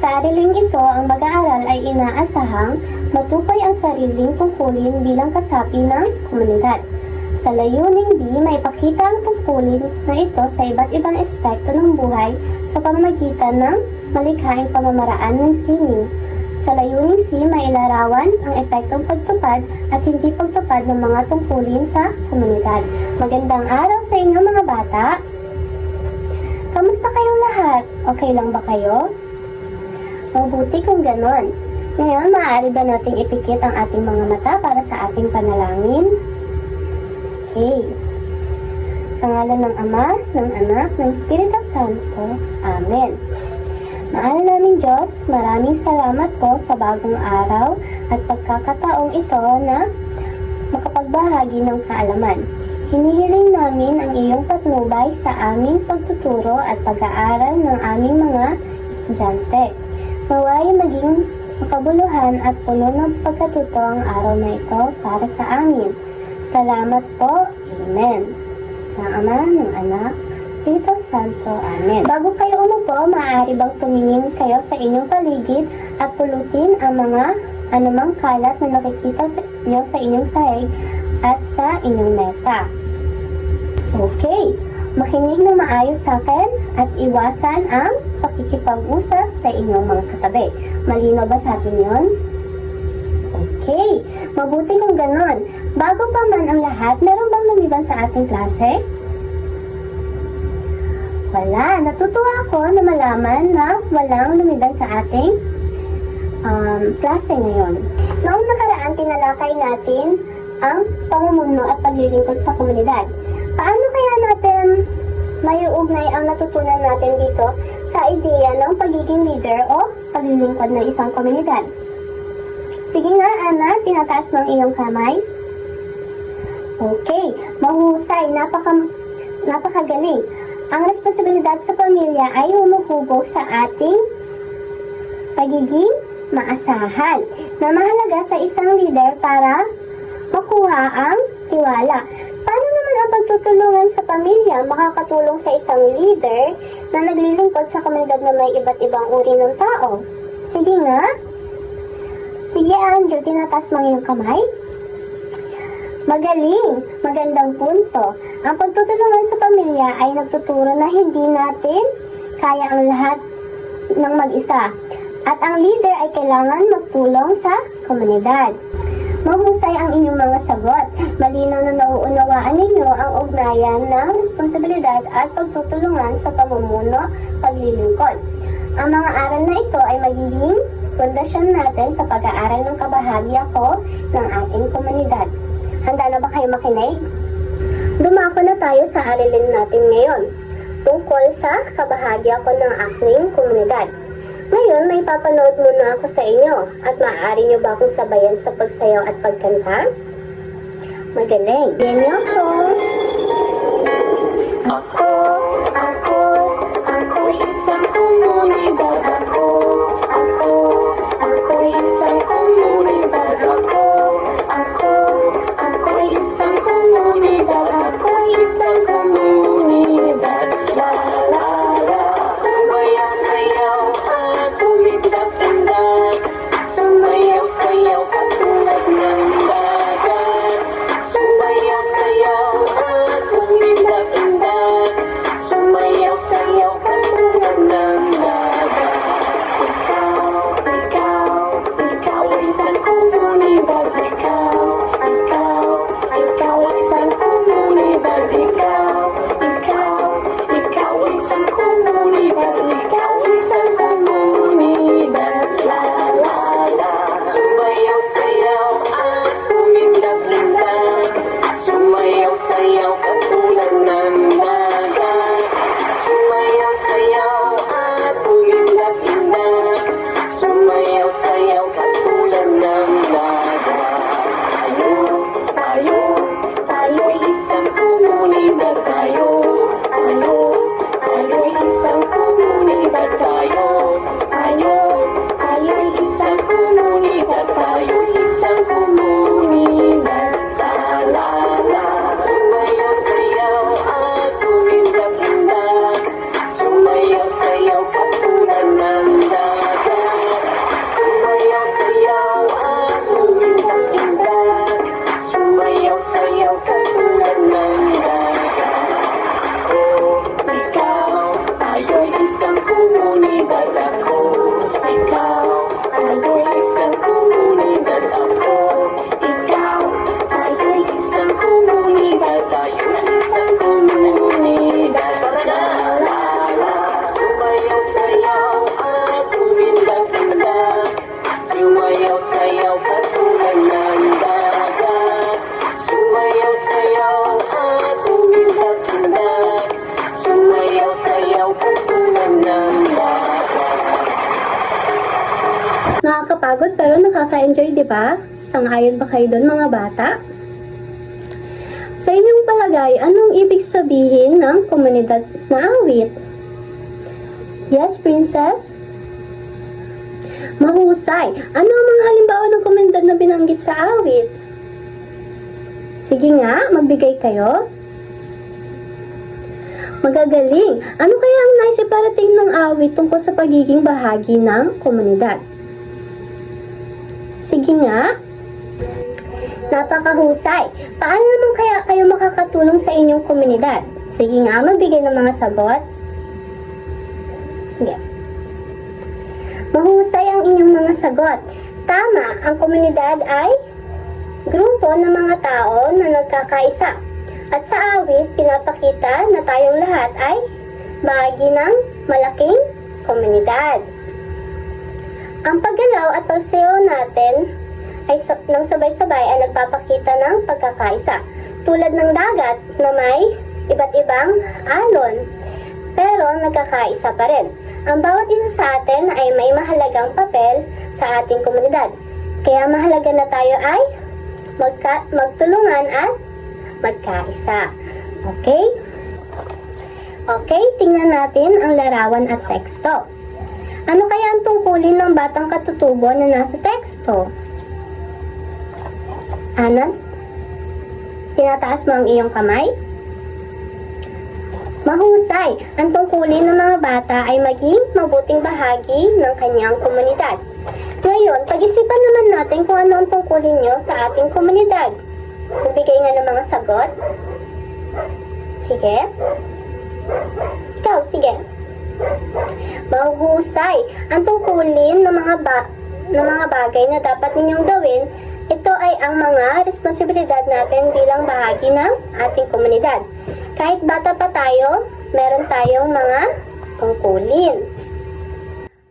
Sa ariling ito, ang mag-aaral ay inaasahang matukoy ang sariling tungkulin bilang kasapi ng komunidad. Sa layuning B, maipakita ang tungkulin na ito sa iba't ibang aspekto ng buhay sa pamamagitan ng malikhaing pamamaraan ng sining. Sa layuning C, mailarawan ang epektong pagtupad at hindi pagtupad ng mga tungkulin sa komunidad. Magandang araw sa inyo mga bata! Kamusta kayong lahat? Okay lang ba kayo? Mabuti kung ganon. Ngayon, maaari ba nating ipikit ang ating mga mata para sa ating panalangin? Okay. Sa ngalan ng Ama, ng Anak, ng Espiritu Santo. Amen. Mahal naming Diyos, maraming salamat po sa bagong araw at pagkakataong ito na makapagbahagi ng kaalaman. Hinihiling namin ang iyong patnubay sa aming pagtuturo at pag-aaral ng aming mga estudyante. Naway maging makabuluhan at puno ng pagkatuto ang araw na ito para sa amin. Salamat po. Amen. Ng Ama, ng Anak, Espiritu Santo. Amen. Bago kayo umupo, maaari bang tumingin kayo sa inyong paligid at pulutin ang mga anumang kalat na nakikita nyo sa inyong sahig at sa inyong mesa. Okay. Makinig na maayos sa akin at iwasan ang pakikipag-usap sa inyong mga katabi. Malinaw ba sa atin yun? Okay, mabuti kung ganon. Bago pa man ang lahat, meron bang lumiban sa ating klase? Wala. Natutuwa ako na malaman na walang lumiban sa ating klase ngayon. Noong nakaraan, tinalakay natin ang pamumuno at paglilingkod sa komunidad. Paano kaya natin maiugnay ang natutunan natin dito sa ideya ng pagiging leader o paglilingkod ng isang komunidad? Sige nga, Ana, tinataas mo ang iyong kamay. Okay, mahusay, napakagaling. Ang responsibilidad sa pamilya ay humuhubog sa ating pagiging maasahan na mahalaga sa isang leader para makuha ang tiwala. Paano naman ang pagtutulungan sa pamilya makakatulong sa isang leader na naglilingkod sa komunidad na may iba't ibang uri ng tao? Sige nga. Sige, Andrew, tinatas mo yung kamay. Magaling! Magandang punto. Ang pagtutulungan sa pamilya ay nagtuturo na hindi natin kaya ang lahat ng mag-isa. At ang leader ay kailangan magtulong sa komunidad. Mahusay ang inyong mga sagot. Malinaw na nauunawaan ninyo ang ugnayan ng responsibilidad at pagtutulungan sa pamumuno, paglilingkod. Ang mga aral na ito ay magiging pundasyon natin sa pag-aaral ng kabahagya ko ng ating komunidad. Handa na ba kayo makinig? Dumako na tayo sa aralin natin ngayon tungkol sa kabahagya ko ng aking komunidad. Ngayon, may papanood muna ako sa inyo at maaari nyo ba akong sabayan sa pagsayaw at pagkanta? Magaling! Yan niyo ako! Ako isang komunidad. Ako isang komunidad. Ako isang komunidad. Ako isang komunidad. La la la. Sumayaw-sayaw at tumindak-tindak. Sumayaw-sayaw katulad ng dagat. Sumayaw-sayaw nakakapagod pero nakaka-enjoy, di ba? Sang-ayon ba kayo doon, mga bata? Sa inyong palagay, anong ibig sabihin ng komunidad na awit? Yes, Princess? Mahusay. Ano ang mga halimbawa ng komunidad na binanggit sa awit? Sige nga, magbigay kayo. Magagaling. Ano kaya ang naisiparating ng awit tungkol sa pagiging bahagi ng komunidad? Sige nga. Napakahusay. Paano naman kaya kayo makakatulong sa inyong komunidad? Sige nga, magbigay ng mga sagot. Sige. Mahusay ang inyong mga sagot. Tama, ang komunidad ay grupo ng mga tao na nagkakaisa. At sa awit, pinapakita na tayong lahat ay bahagi ng malaking komunidad. Ang paggalaw at pagsayaw natin ay nang sabay-sabay ay nagpapakita ng pagkakaisa. Tulad ng dagat na may iba't ibang alon, pero nagkakaisa pa rin. Ang bawat isa sa atin ay may mahalagang papel sa ating komunidad. Kaya mahalaga na tayo ay magtulungan at magkaisa. Okay? Okay, tingnan natin ang larawan at teksto. Ano kaya ang tungkulin ng batang katutubo na nasa teksto? Ana? Tinataas mo ang iyong kamay? Mahusay! Ang tungkulin ng mga bata ay maging mabuting bahagi ng kanyang komunidad. Ngayon, pag-isipan naman natin kung ano ang tungkulin nyo sa ating komunidad. Magbigay nga ng mga sagot. Sige. Ikaw, sige. Mahusay. Ang tungkulin ng mga bagay na dapat ninyong gawin, ito ay ang mga responsibilidad natin bilang bahagi ng ating komunidad. Kahit bata pa tayo, meron tayong mga tungkulin.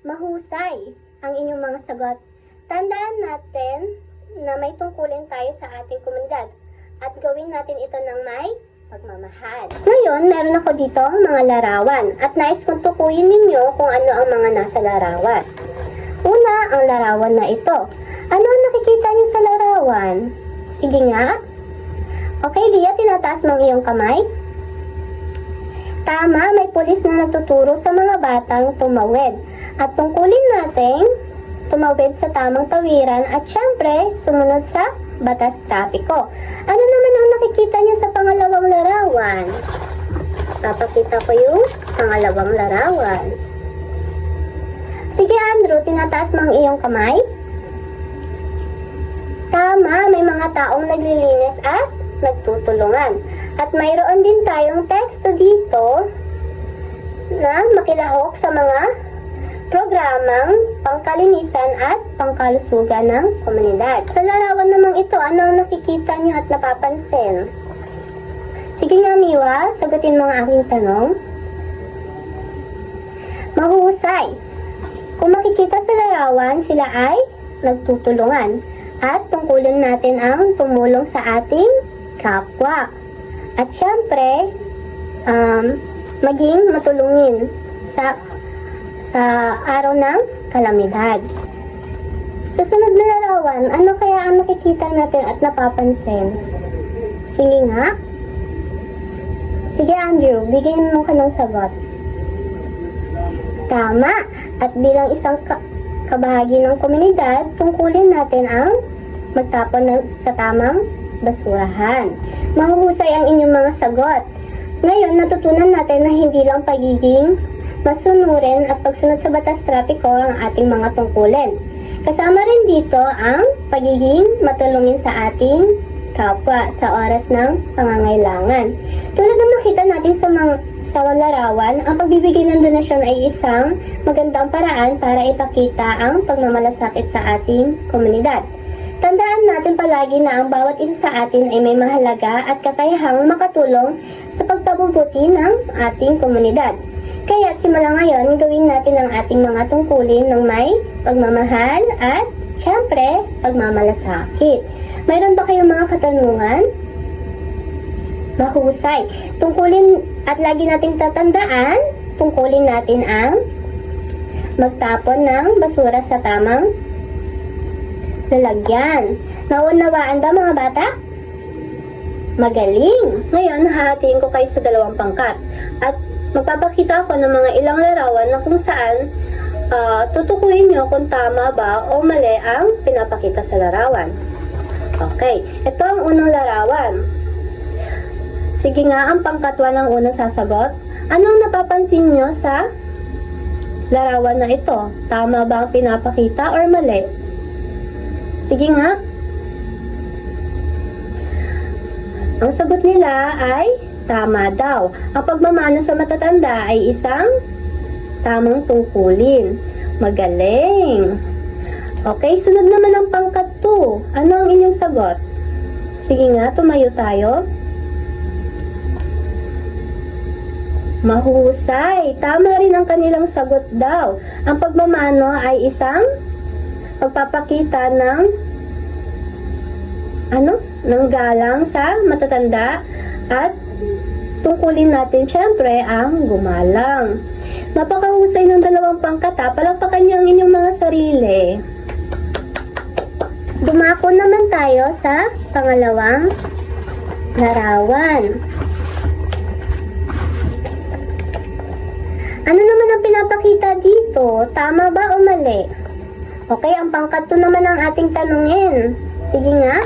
Mahusay ang inyong mga sagot. Tandaan natin na may tungkulin tayo sa ating komunidad at gawin natin ito ng may pagmamahal. Ngayon, meron ako dito ang mga larawan at nais kong tukuyin ninyo kung ano ang mga nasa larawan. Una, ang larawan na ito. Ano ang nakikita niyo sa larawan? Sige nga. Okay, Lia, tinataas mo ang iyong kamay. Tama, may pulis na nagtuturo sa mga batang tumawid. At tungkulin natin tumawid sa tamang tawiran at syempre, sumunod sa batas trapiko. Ano naman ang nakikita niyo sa pangalawang larawan? Papakita ko yung pangalawang larawan. Sige, Andrew, tinataas mo ang iyong kamay. Tama, may mga taong naglilinis at nagtutulungan. At mayroon din tayong teksto dito na makilahok sa mga programang pangkalinisan at pangkalusugan ng komunidad. Sa larawan namang ito, ano ang nakikita niyo at napapansin? Sige nga, Miwa, sagutin mo ang aking tanong. Mahusay. Kung makikita sa larawan, sila ay nagtutulungan at tungkulin natin ang tumulong sa ating kapwa. At syempre, maging matulungin sa araw ng kalamidad. Sa sunod na larawan, ano kaya ang nakikita natin at napapansin? Sige nga. Sige, Andrew, bigyan mo ka ng sagot. Tama. At bilang isang kabahagi ng komunidad, tungkulin natin ang magtapon sa tamang basurahan. Mahuhusay ang inyong mga sagot. Ngayon, natutunan natin na hindi lang pagiging masunurin at pagsunod sa batas trapiko ang ating mga tungkulin. Kasama rin dito ang pagiging matulungin sa ating kapwa sa oras ng pangangailangan. Tulad ng nakita natin sa larawan, ang pagbibigay ng donasyon ay isang magandang paraan para ipakita ang pagmamalasakit sa ating komunidad. Tandaan natin palagi na ang bawat isa sa atin ay may mahalaga at kakayahang makatulong sa pagpapabuti ng ating komunidad. Kaya simula ngayon, gawin natin ang ating mga tungkulin ng may pagmamahal at syempre, pagmamalasakit. Mayroon ba kayong mga katanungan? Mahusay. Tungkulin at lagi nating tatandaan, tungkulin natin ang magtapon ng basura sa tamang lalagyan. Naunawaan ba mga bata? Magaling! Ngayon, hahatiin ko kayo sa dalawang pangkat. At magpapakita ako ng mga ilang larawan na kung saan tutukuyin nyo kung tama ba o mali ang pinapakita sa larawan. Okay, ito ang unang larawan. Sige nga, ang pangkatwa ng unang sasagot. Anong napapansin nyo sa larawan na ito? Tama ba ang pinapakita or mali? Sige nga. Ang sagot nila ay tama daw. Ang pagmamano sa matatanda ay isang tamang tungkulin. Magaling! Okay, sunod naman ang pangkat 2. Ano ang inyong sagot? Sige nga, tumayo tayo. Mahusay! Tama rin ang kanilang sagot daw. Ang pagmamano ay isang pagpapakita ng ng galang sa matatanda at tungkulin natin syempre ang gumalang. Napakahusay ng dalawang pangkat ha. Palakpakan niyo ang inyong mga sarili. Dumako naman tayo sa pangalawang larawan. Ano naman ang pinapakita dito? Tama ba o mali? Okay, ang pangkat 2 naman ang ating tanungin. Sige nga.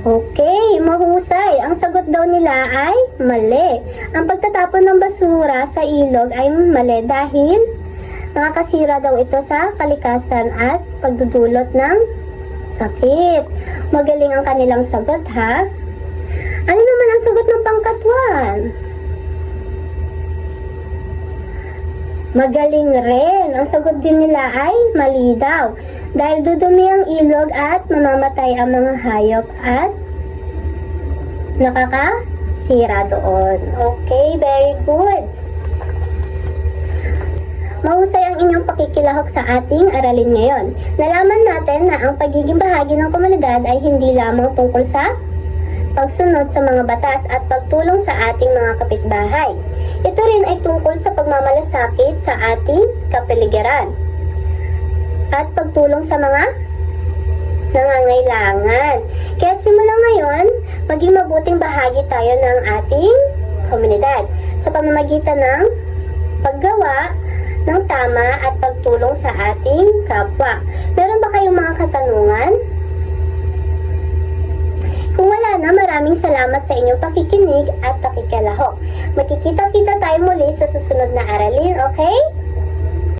Okay, mahusay. Ang sagot daw nila ay mali. Ang pagtatapon ng basura sa ilog ay mali dahil nakakasira daw ito sa kalikasan at pagdudulot ng sakit. Magaling ang kanilang sagot ha. Ano naman ang sagot ng pangkatwan? Magaling rin. Ang sagot din nila ay mali daw. Dahil dudumi ang ilog at mamamatay ang mga hayop at nakakasira doon. Okay, very good. Mahusay ang inyong pakikilahok sa ating aralin ngayon. Nalaman natin na ang pagiging bahagi ng komunidad ay hindi lamang tungkol sa pagsunod sa mga batas at pagtulong sa ating mga kapitbahay. Ito rin ay tungkol sa pagmamalasakit sa ating kapaligiran at pagtulong sa mga nangangailangan. Kaya simula ngayon, maging mabuting bahagi tayo ng ating komunidad sa pamamagitan ng paggawa ng tama at pagtulong sa ating kapwa. Meron ba kayong mga katanungan? Kung wala na, maraming salamat sa inyong pakikinig at pakikilahok. Magkikita-kita tayo muli sa susunod na aralin, okay?